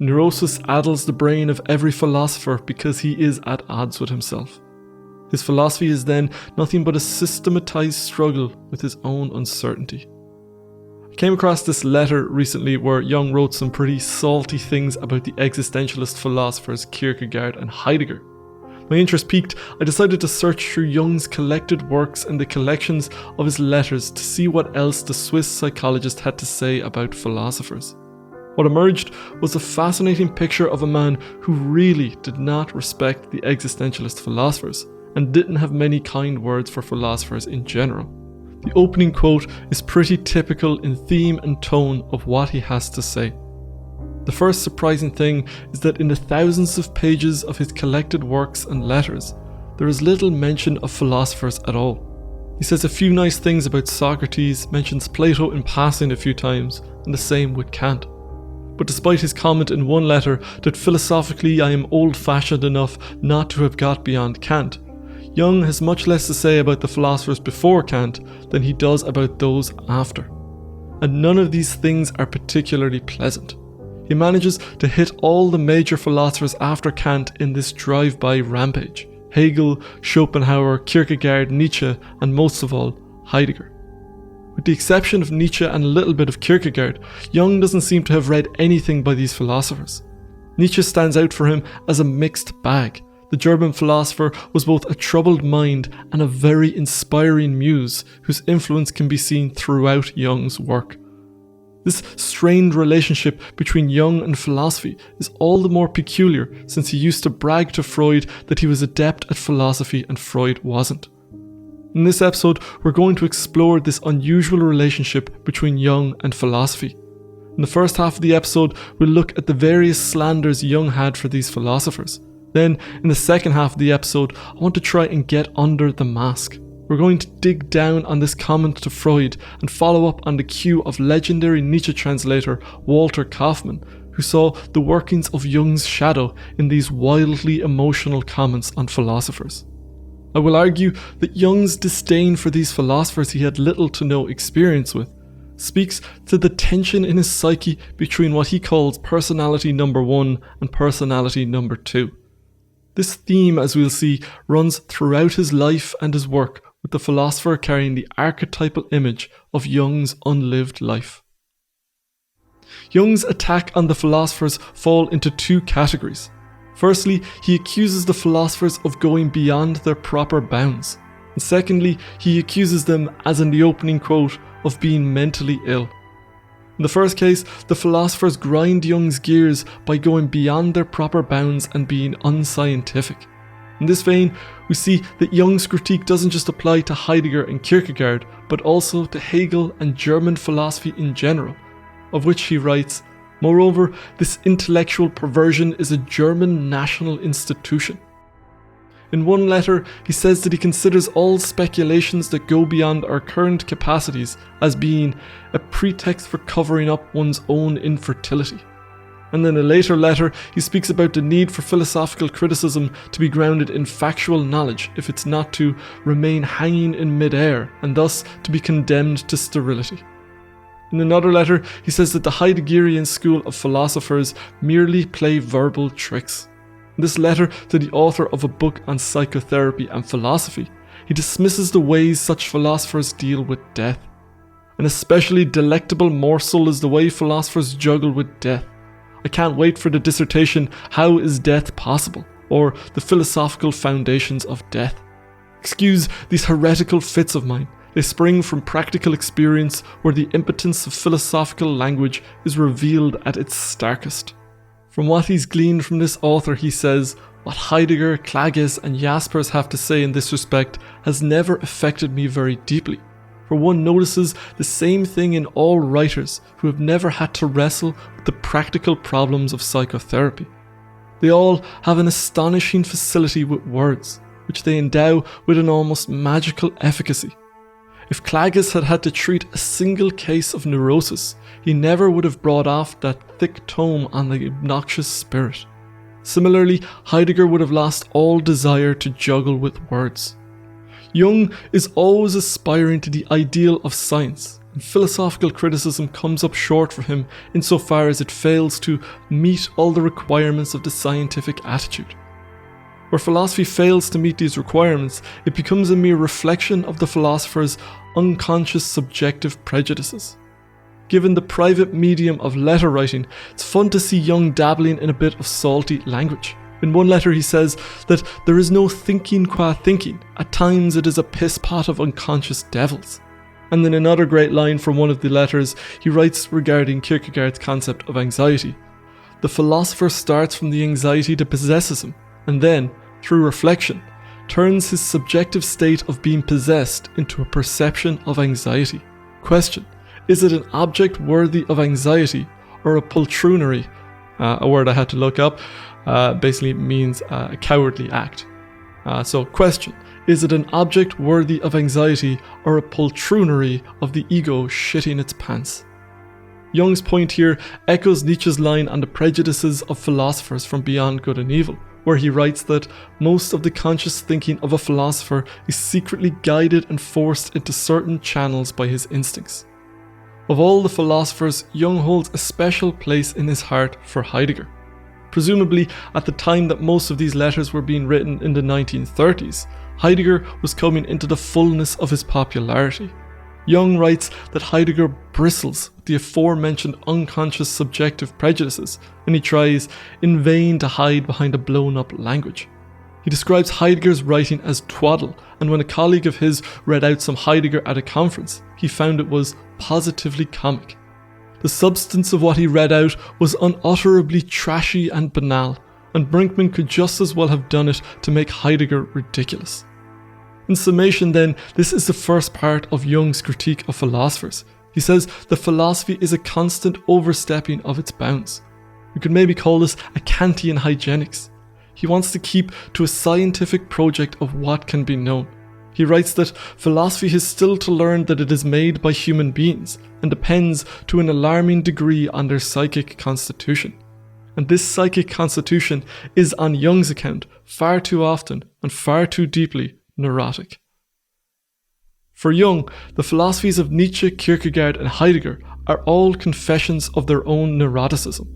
Neurosis addles the brain of every philosopher because he is at odds with himself. His philosophy is then nothing but a systematized struggle with his own uncertainty. I came across this letter recently where Jung wrote some pretty salty things about the existentialist philosophers Kierkegaard and Heidegger. My interest piqued, I decided to search through Jung's collected works and the collections of his letters to see what else the Swiss psychologist had to say about philosophers. What emerged was a fascinating picture of a man who really did not respect the existentialist philosophers and didn't have many kind words for philosophers in general. The opening quote is pretty typical in theme and tone of what he has to say. The first surprising thing is that in the thousands of pages of his collected works and letters, there is little mention of philosophers at all. He says a few nice things about Socrates, mentions Plato in passing a few times, and the same with Kant. But despite his comment in one letter that philosophically I am old-fashioned enough not to have got beyond Kant, Jung has much less to say about the philosophers before Kant than he does about those after. And none of these things are particularly pleasant. He manages to hit all the major philosophers after Kant in this drive-by rampage: Hegel, Schopenhauer, Kierkegaard, Nietzsche, and most of all, Heidegger. With the exception of Nietzsche and a little bit of Kierkegaard, Jung doesn't seem to have read anything by these philosophers. Nietzsche stands out for him as a mixed bag. The German philosopher was both a troubled mind and a very inspiring muse whose influence can be seen throughout Jung's work. This strained relationship between Jung and philosophy is all the more peculiar since he used to brag to Freud that he was adept at philosophy and Freud wasn't. In this episode, we're going to explore this unusual relationship between Jung and philosophy. In the first half of the episode, we'll look at the various slanders Jung had for these philosophers. Then, in the second half of the episode, I want to try and get under the mask. We're going to dig down on this comment to Freud and follow up on the cue of legendary Nietzsche translator Walter Kaufmann, who saw the workings of Jung's shadow in these wildly emotional comments on philosophers. I will argue that Jung's disdain for these philosophers he had little to no experience with speaks to the tension in his psyche between what he calls personality number 1 and personality number 2. This theme, as we'll see, runs throughout his life and his work, with the philosopher carrying the archetypal image of Jung's unlived life. Jung's attack on the philosophers fall into two categories. Firstly, he accuses the philosophers of going beyond their proper bounds. And secondly, he accuses them, as in the opening quote, of being mentally ill. In the first case, the philosophers grind Jung's gears by going beyond their proper bounds and being unscientific. In this vein, we see that Jung's critique doesn't just apply to Heidegger and Kierkegaard, but also to Hegel and German philosophy in general, of which he writes, "Moreover, this intellectual perversion is a German national institution." In one letter, he says that he considers all speculations that go beyond our current capacities as being a pretext for covering up one's own infertility. And in a later letter, he speaks about the need for philosophical criticism to be grounded in factual knowledge if it's not to remain hanging in mid-air and thus to be condemned to sterility. In another letter, he says that the Heideggerian school of philosophers merely play verbal tricks. In this letter to the author of a book on psychotherapy and philosophy, he dismisses the ways such philosophers deal with death. An especially delectable morsel is the way philosophers juggle with death. I can't wait for the dissertation, How is Death Possible? Or The Philosophical Foundations of Death. Excuse these heretical fits of mine. They spring from practical experience where the impotence of philosophical language is revealed at its starkest. From what he's gleaned from this author, he says, what Heidegger, Klages and Jaspers have to say in this respect has never affected me very deeply. For one notices the same thing in all writers who have never had to wrestle with the practical problems of psychotherapy. They all have an astonishing facility with words, which they endow with an almost magical efficacy. If Klages had had to treat a single case of neurosis, he never would have brought off that thick tome on the obnoxious spirit. Similarly, Heidegger would have lost all desire to juggle with words. Jung is always aspiring to the ideal of science, and philosophical criticism comes up short for him insofar as it fails to meet all the requirements of the scientific attitude. Where philosophy fails to meet these requirements, it becomes a mere reflection of the philosopher's unconscious subjective prejudices. Given the private medium of letter writing, it's fun to see Jung dabbling in a bit of salty language. In one letter he says that there is no thinking qua thinking, at times it is a piss pot of unconscious devils. And in another great line from one of the letters, he writes regarding Kierkegaard's concept of anxiety. The philosopher starts from the anxiety that possesses him, and then, through reflection, turns his subjective state of being possessed into a perception of anxiety. Question: is it an object worthy of anxiety or a poltroonery? A word I had to look up, basically means a cowardly act. So question: is it an object worthy of anxiety or a poltroonery of the ego shitting its pants? Jung's point here echoes Nietzsche's line on the prejudices of philosophers from Beyond Good and Evil, where he writes that most of the conscious thinking of a philosopher is secretly guided and forced into certain channels by his instincts. Of all the philosophers, Jung holds a special place in his heart for Heidegger. Presumably, at the time that most of these letters were being written in the 1930s, Heidegger was coming into the fullness of his popularity. Jung writes that Heidegger bristles with the aforementioned unconscious subjective prejudices, and he tries in vain to hide behind a blown-up language. He describes Heidegger's writing as twaddle, and when a colleague of his read out some Heidegger at a conference, he found it was positively comic. The substance of what he read out was unutterably trashy and banal, and Brinkman could just as well have done it to make Heidegger ridiculous. In summation then, this is the first part of Jung's critique of philosophers. He says that philosophy is a constant overstepping of its bounds. We could maybe call this a Kantian hygienics. He wants to keep to a scientific project of what can be known. He writes that philosophy has still to learn that it is made by human beings and depends to an alarming degree on their psychic constitution. And this psychic constitution is, on Jung's account, far too often and far too deeply neurotic. For Jung, the philosophies of Nietzsche, Kierkegaard and Heidegger are all confessions of their own neuroticism.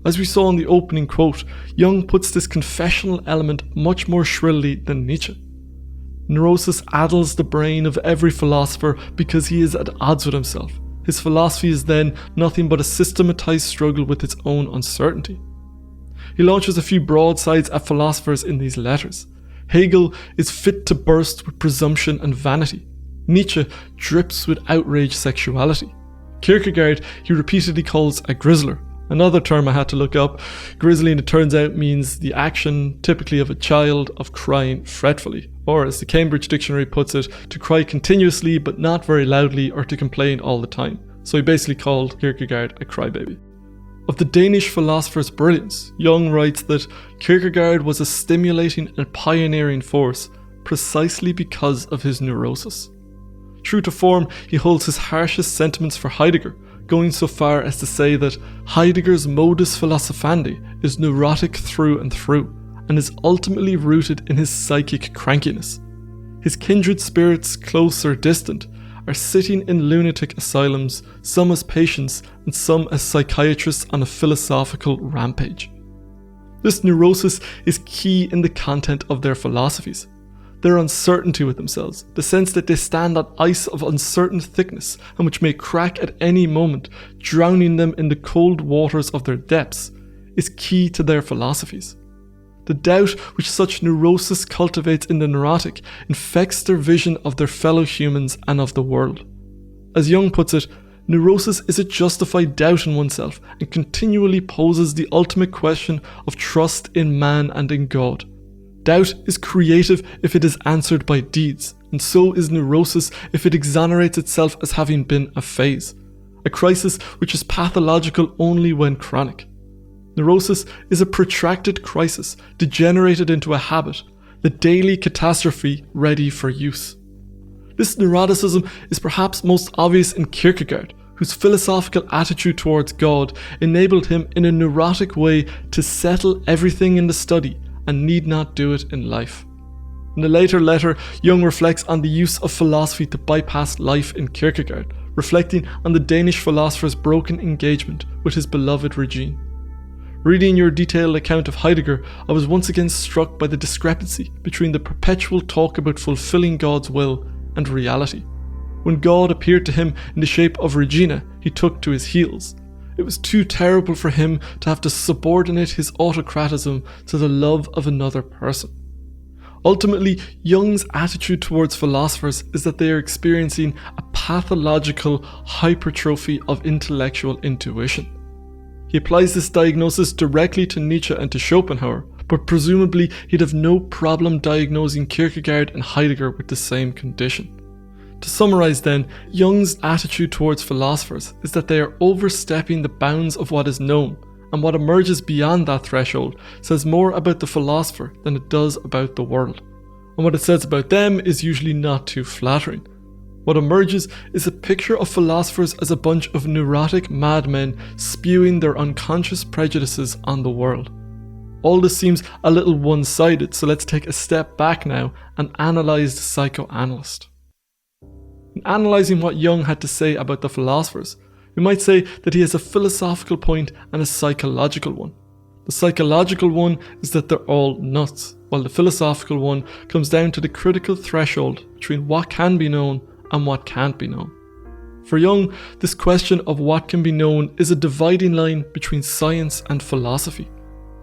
As we saw in the opening quote, Jung puts this confessional element much more shrilly than Nietzsche. Neurosis addles the brain of every philosopher because he is at odds with himself. His philosophy is then nothing but a systematized struggle with its own uncertainty. He launches a few broadsides at philosophers in these letters. Hegel is fit to burst with presumption and vanity. Nietzsche drips with outraged sexuality. Kierkegaard he repeatedly calls a grizzler. Another term I had to look up. Grizzling, it turns out, means the action, typically of a child, of crying fretfully. Or, as the Cambridge Dictionary puts it, to cry continuously but not very loudly or to complain all the time. So he basically called Kierkegaard a crybaby. Of the Danish philosopher's brilliance, Jung writes that Kierkegaard was a stimulating and pioneering force precisely because of his neurosis. True to form, he holds his harshest sentiments for Heidegger, going so far as to say that Heidegger's modus philosophandi is neurotic through and through, and is ultimately rooted in his psychic crankiness. His kindred spirits, close or distant, are sitting in lunatic asylums, some as patients and some as psychiatrists on a philosophical rampage. This neurosis is key in the content of their philosophies. Their uncertainty with themselves, the sense that they stand on ice of uncertain thickness and which may crack at any moment, drowning them in the cold waters of their depths, is key to their philosophies. The doubt which such neurosis cultivates in the neurotic infects their vision of their fellow humans and of the world. As Jung puts it, neurosis is a justified doubt in oneself and continually poses the ultimate question of trust in man and in God. Doubt is creative if it is answered by deeds, and so is neurosis if it exonerates itself as having been a phase, a crisis which is pathological only when chronic. Neurosis is a protracted crisis degenerated into a habit, the daily catastrophe ready for use. This neuroticism is perhaps most obvious in Kierkegaard, whose philosophical attitude towards God enabled him in a neurotic way to settle everything in the study and need not do it in life. In a later letter, Jung reflects on the use of philosophy to bypass life in Kierkegaard, reflecting on the Danish philosopher's broken engagement with his beloved Regine. Reading your detailed account of Heidegger, I was once again struck by the discrepancy between the perpetual talk about fulfilling God's will and reality. When God appeared to him in the shape of Regina, he took to his heels. It was too terrible for him to have to subordinate his autocratism to the love of another person. Ultimately, Jung's attitude towards philosophers is that they are experiencing a pathological hypertrophy of intellectual intuition. He applies this diagnosis directly to Nietzsche and to Schopenhauer, but presumably he'd have no problem diagnosing Kierkegaard and Heidegger with the same condition. To summarise then, Jung's attitude towards philosophers is that they are overstepping the bounds of what is known, and what emerges beyond that threshold says more about the philosopher than it does about the world. And what it says about them is usually not too flattering. What emerges is a picture of philosophers as a bunch of neurotic madmen spewing their unconscious prejudices on the world. All this seems a little one-sided, so let's take a step back now and analyse the psychoanalyst. In analysing what Jung had to say about the philosophers, we might say that he has a philosophical point and a psychological one. The psychological one is that they're all nuts, while the philosophical one comes down to the critical threshold between what can be known and what can't be known. For Jung, this question of what can be known is a dividing line between science and philosophy.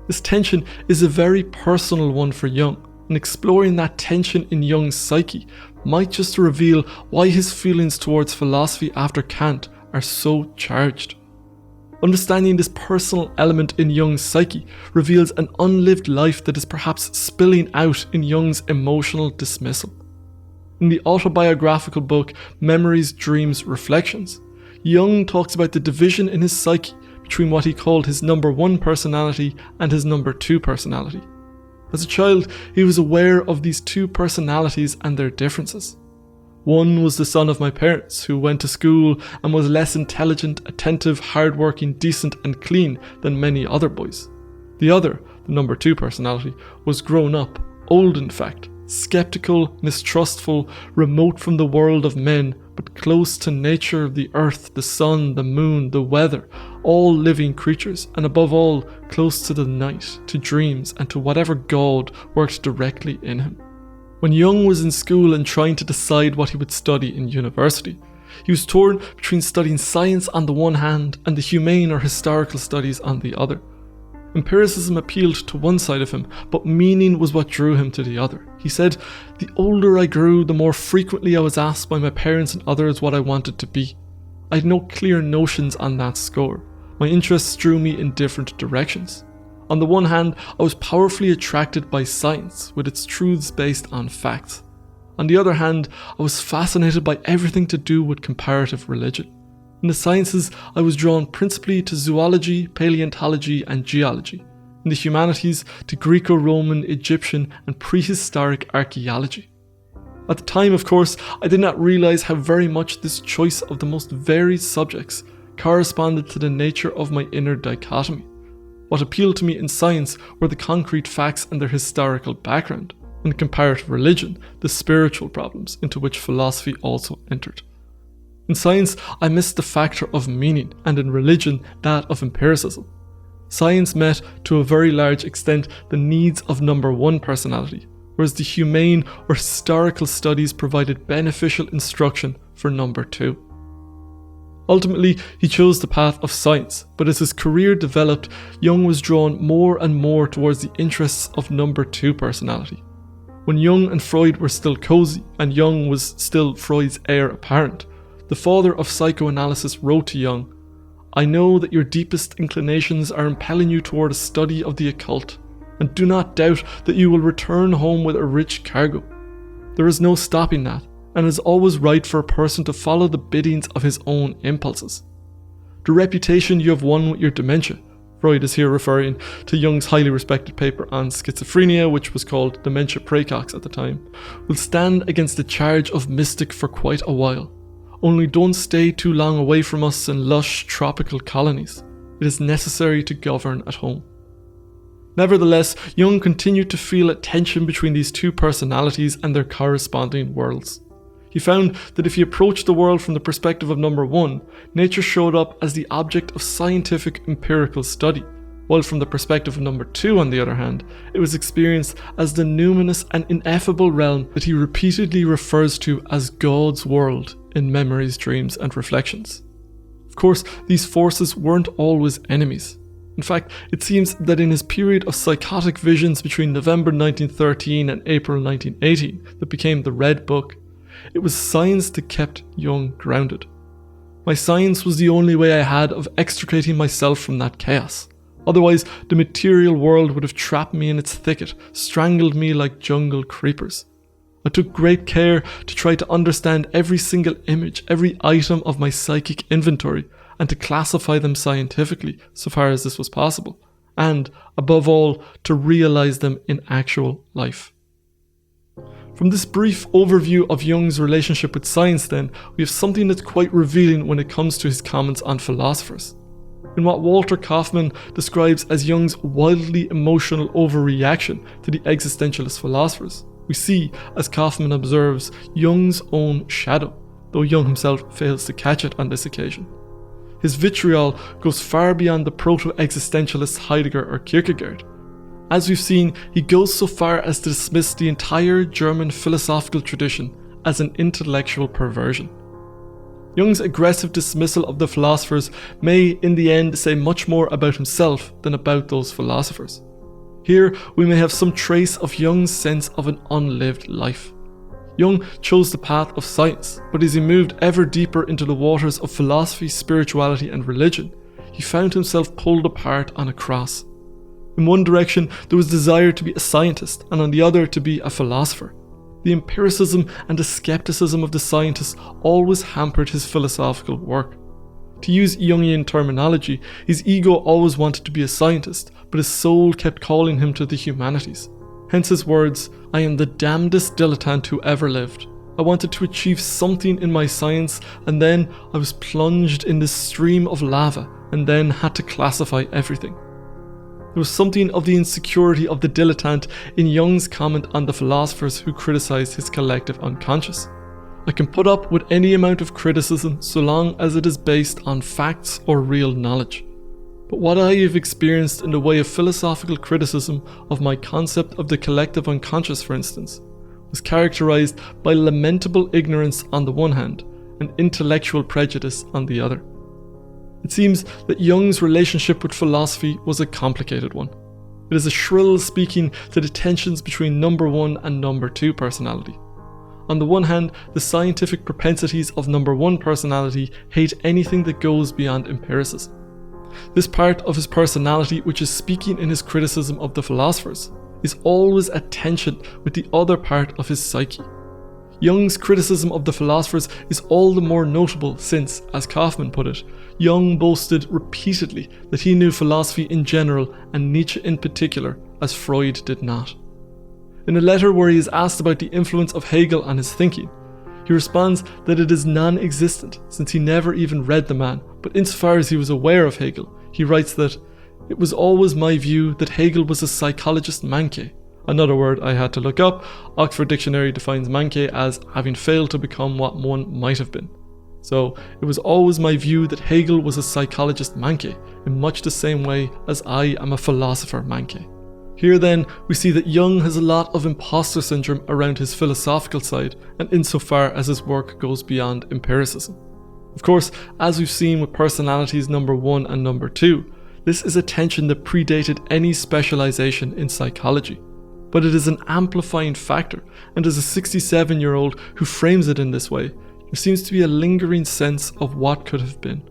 This tension is a very personal one for Jung, and exploring that tension in Jung's psyche might just reveal why his feelings towards philosophy after Kant are so charged. Understanding this personal element in Jung's psyche reveals an unlived life that is perhaps spilling out in Jung's emotional dismissal. In the autobiographical book Memories, Dreams, Reflections, Jung talks about the division in his psyche between what he called his number one personality and his number two personality. As a child, he was aware of these two personalities and their differences. One was the son of my parents, who went to school and was less intelligent, attentive, hardworking, decent and clean than many other boys. The other, the number two personality, was grown up, old in fact, skeptical, mistrustful, remote from the world of men, but close to nature, the earth, the sun, the moon, the weather, all living creatures, and above all, close to the night, to dreams, and to whatever God worked directly in him. When Jung was in school and trying to decide what he would study in university, he was torn between studying science on the one hand and the humane or historical studies on the other. Empiricism appealed to one side of him, but meaning was what drew him to the other. He said, "The older I grew, the more frequently I was asked by my parents and others what I wanted to be. I had no clear notions on that score. My interests drew me in different directions. On the one hand, I was powerfully attracted by science, with its truths based on facts. On the other hand, I was fascinated by everything to do with comparative religion. In the sciences, I was drawn principally to zoology, paleontology, and geology. In the humanities, to Greco-Roman, Egyptian, and prehistoric archaeology. At the time, of course, I did not realize how very much this choice of the most varied subjects corresponded to the nature of my inner dichotomy. What appealed to me in science were the concrete facts and their historical background. In comparative religion, the spiritual problems into which philosophy also entered. In science, I missed the factor of meaning, and in religion, that of empiricism. Science met, to a very large extent, the needs of number one personality, whereas the humane or historical studies provided beneficial instruction for number two. Ultimately, he chose the path of science, but as his career developed, Jung was drawn more and more towards the interests of number two personality. When Jung and Freud were still cozy, and Jung was still Freud's heir apparent, the father of psychoanalysis wrote to Jung, "I know that your deepest inclinations are impelling you toward a study of the occult, and do not doubt that you will return home with a rich cargo. There is no stopping that, and it is always right for a person to follow the biddings of his own impulses. The reputation you have won with your dementia," Freud is here referring to Jung's highly respected paper on schizophrenia, which was called Dementia Praecox at the time, "will stand against the charge of mystic for quite a while. Only don't stay too long away from us in lush tropical colonies. It is necessary to govern at home." Nevertheless, Jung continued to feel a tension between these two personalities and their corresponding worlds. He found that if he approached the world from the perspective of number one, nature showed up as the object of scientific empirical study, while from the perspective of number two, on the other hand, it was experienced as the numinous and ineffable realm that he repeatedly refers to as God's world in Memories, Dreams and Reflections. Of course, these forces weren't always enemies. In fact, it seems that in his period of psychotic visions between November 1913 and April 1918 that became the Red Book, it was science that kept Jung grounded. My science was the only way I had of extricating myself from that chaos. Otherwise, the material world would have trapped me in its thicket, strangled me like jungle creepers. I took great care to try to understand every single image, every item of my psychic inventory, and to classify them scientifically, so far as this was possible, and, above all, to realize them in actual life. From this brief overview of Jung's relationship with science, then, we have something that's quite revealing when it comes to his comments on philosophers. In what Walter Kaufmann describes as Jung's wildly emotional overreaction to the existentialist philosophers, we see, as Kaufmann observes, Jung's own shadow, though Jung himself fails to catch it on this occasion. His vitriol goes far beyond the proto-existentialists Heidegger or Kierkegaard. As we've seen, he goes so far as to dismiss the entire German philosophical tradition as an intellectual perversion. Jung's aggressive dismissal of the philosophers may, in the end, say much more about himself than about those philosophers. Here, we may have some trace of Jung's sense of an unlived life. Jung chose the path of science, but as he moved ever deeper into the waters of philosophy, spirituality and religion, he found himself pulled apart on a cross. In one direction, there was desire to be a scientist, and on the other to be a philosopher. The empiricism and the skepticism of the scientist always hampered his philosophical work. To use Jungian terminology, his ego always wanted to be a scientist, but his soul kept calling him to the humanities. Hence his words, "I am the damnedest dilettante who ever lived. I wanted to achieve something in my science, and then I was plunged in this stream of lava, and then had to classify everything." There was something of the insecurity of the dilettante in Jung's comment on the philosophers who criticized his collective unconscious. I can put up with any amount of criticism so long as it is based on facts or real knowledge. But what I have experienced in the way of philosophical criticism of my concept of the collective unconscious, for instance, was characterized by lamentable ignorance on the one hand and intellectual prejudice on the other. It seems that Jung's relationship with philosophy was a complicated one. It is a shrill speaking to the tensions between number one and number two personality. On the one hand, the scientific propensities of number one personality hate anything that goes beyond empiricism. This part of his personality, which is speaking in his criticism of the philosophers, is always at tension with the other part of his psyche. Jung's criticism of the philosophers is all the more notable since, as Kaufmann put it, Jung boasted repeatedly that he knew philosophy in general and Nietzsche in particular, as Freud did not. In a letter where he is asked about the influence of Hegel on his thinking, he responds that it is non-existent since he never even read the man, but insofar as he was aware of Hegel, he writes that, "It was always my view that Hegel was a psychologist manqué." Another word I had to look up, Oxford Dictionary defines manqué as having failed to become what one might have been. So, it was always my view that Hegel was a psychologist manqué, in much the same way as I am a philosopher manqué. Here then, we see that Jung has a lot of imposter syndrome around his philosophical side, and insofar as his work goes beyond empiricism. Of course, as we've seen with personalities number one and number two, this is a tension that predated any specialization in psychology. But it is an amplifying factor, and as a 67-year-old who frames it in this way, there seems to be a lingering sense of what could have been.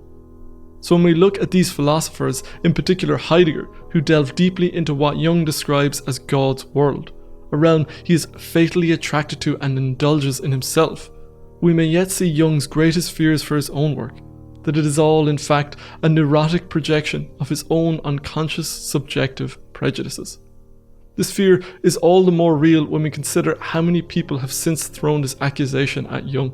So when we look at these philosophers, in particular Heidegger, who delve deeply into what Jung describes as God's world, a realm he is fatally attracted to and indulges in himself, we may yet see Jung's greatest fears for his own work, that it is all in fact a neurotic projection of his own unconscious subjective prejudices. This fear is all the more real when we consider how many people have since thrown this accusation at Jung.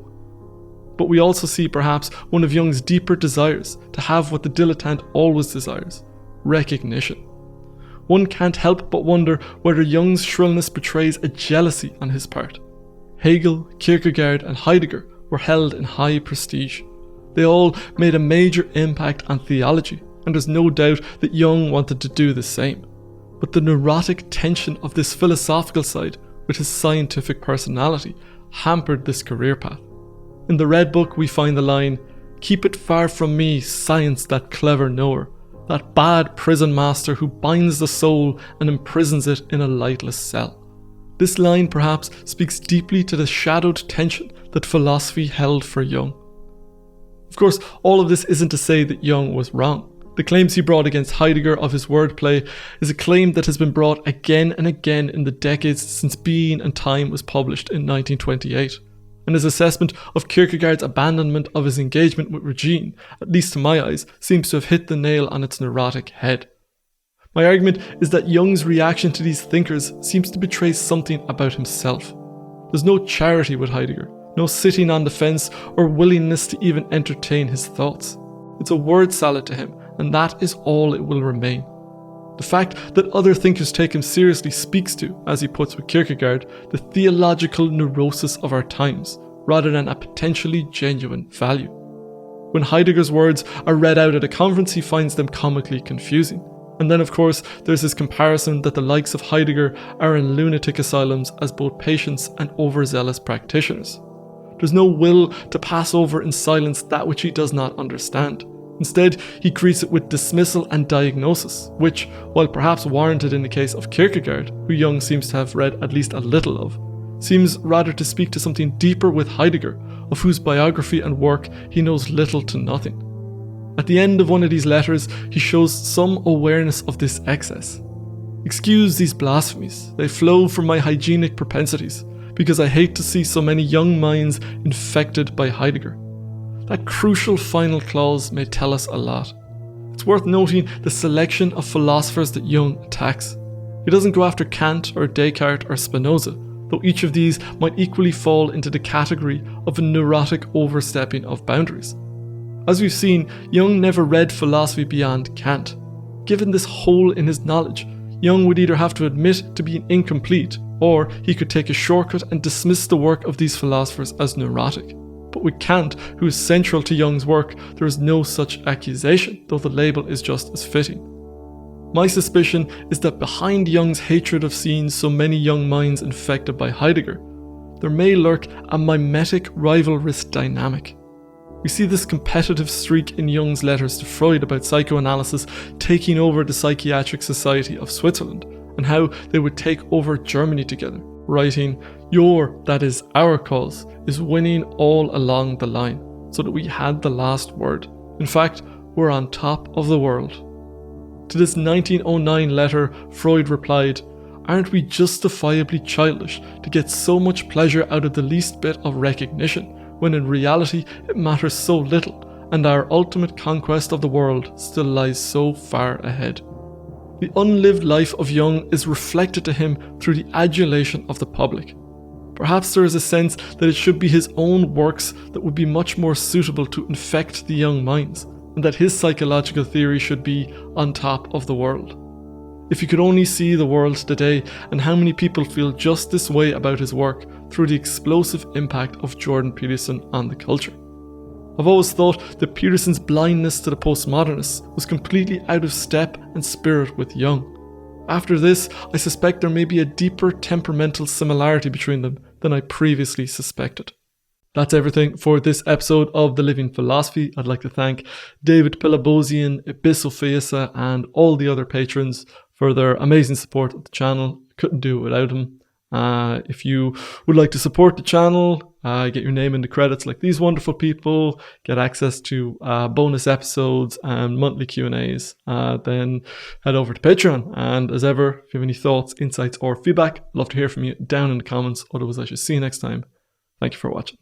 But we also see perhaps one of Jung's deeper desires to have what the dilettante always desires: recognition. One can't help but wonder whether Jung's shrillness betrays a jealousy on his part. Hegel, Kierkegaard and Heidegger were held in high prestige. They all made a major impact on theology, and there's no doubt that Jung wanted to do the same. But the neurotic tension of this philosophical side with his scientific personality hampered this career path. In the Red Book we find the line, "Keep it far from me, science, that clever knower, that bad prison master who binds the soul and imprisons it in a lightless cell." This line perhaps speaks deeply to the shadowed tension that philosophy held for Jung. Of course, all of this isn't to say that Jung was wrong. The claims he brought against Heidegger of his wordplay is a claim that has been brought again and again in the decades since Being and Time was published in 1928. And his assessment of Kierkegaard's abandonment of his engagement with Regine, at least to my eyes, seems to have hit the nail on its neurotic head. My argument is that Jung's reaction to these thinkers seems to betray something about himself. There's no charity with Heidegger, no sitting on the fence or willingness to even entertain his thoughts. It's a word salad to him, and that is all it will remain. The fact that other thinkers take him seriously speaks to, as he puts with Kierkegaard, the theological neurosis of our times, rather than a potentially genuine value. When Heidegger's words are read out at a conference, he finds them comically confusing. And then of course, there's his comparison that the likes of Heidegger are in lunatic asylums as both patients and overzealous practitioners. There's no will to pass over in silence that which he does not understand. Instead, he greets it with dismissal and diagnosis, which, while perhaps warranted in the case of Kierkegaard, who Jung seems to have read at least a little of, seems rather to speak to something deeper with Heidegger, of whose biography and work he knows little to nothing. At the end of one of these letters, he shows some awareness of this excess. "Excuse these blasphemies, they flow from my hygienic propensities, because I hate to see so many young minds infected by Heidegger." That crucial final clause may tell us a lot. It's worth noting the selection of philosophers that Jung attacks. He doesn't go after Kant or Descartes or Spinoza, though each of these might equally fall into the category of a neurotic overstepping of boundaries. As we've seen, Jung never read philosophy beyond Kant. Given this hole in his knowledge, Jung would either have to admit to being incomplete, or he could take a shortcut and dismiss the work of these philosophers as neurotic. But with Kant, who is central to Jung's work, there is no such accusation, though the label is just as fitting. My suspicion is that behind Jung's hatred of seeing so many young minds infected by Heidegger, there may lurk a mimetic rivalrous dynamic. We see this competitive streak in Jung's letters to Freud about psychoanalysis taking over the Psychiatric Society of Switzerland, and how they would take over Germany together, writing, "Your, that is our cause, is winning all along the line, so that we had the last word. In fact, we're on top of the world." To this 1909 letter, Freud replied, "Aren't we justifiably childish to get so much pleasure out of the least bit of recognition, when in reality it matters so little, and our ultimate conquest of the world still lies so far ahead?" The unlived life of Jung is reflected to him through the adulation of the public. Perhaps there is a sense that it should be his own works that would be much more suitable to infect the young minds, and that his psychological theory should be on top of the world. If you could only see the world today and how many people feel just this way about his work through the explosive impact of Jordan Peterson on the culture. I've always thought that Peterson's blindness to the postmodernists was completely out of step and spirit with Jung. After this, I suspect there may be a deeper temperamental similarity between them than I previously suspected. That's everything for this episode of The Living Philosophy. I'd like to thank David Pilabosian, Ibisophiasa, and all the other patrons for their amazing support of the channel. Couldn't do it without them. If you would like to support the channel, get your name in the credits like these wonderful people, get access to bonus episodes and monthly Q&As, then head over to Patreon. And as ever, if you have any thoughts, insights, or feedback, I'd love to hear from you down in the comments. Otherwise, I shall see you next time. Thank you for watching.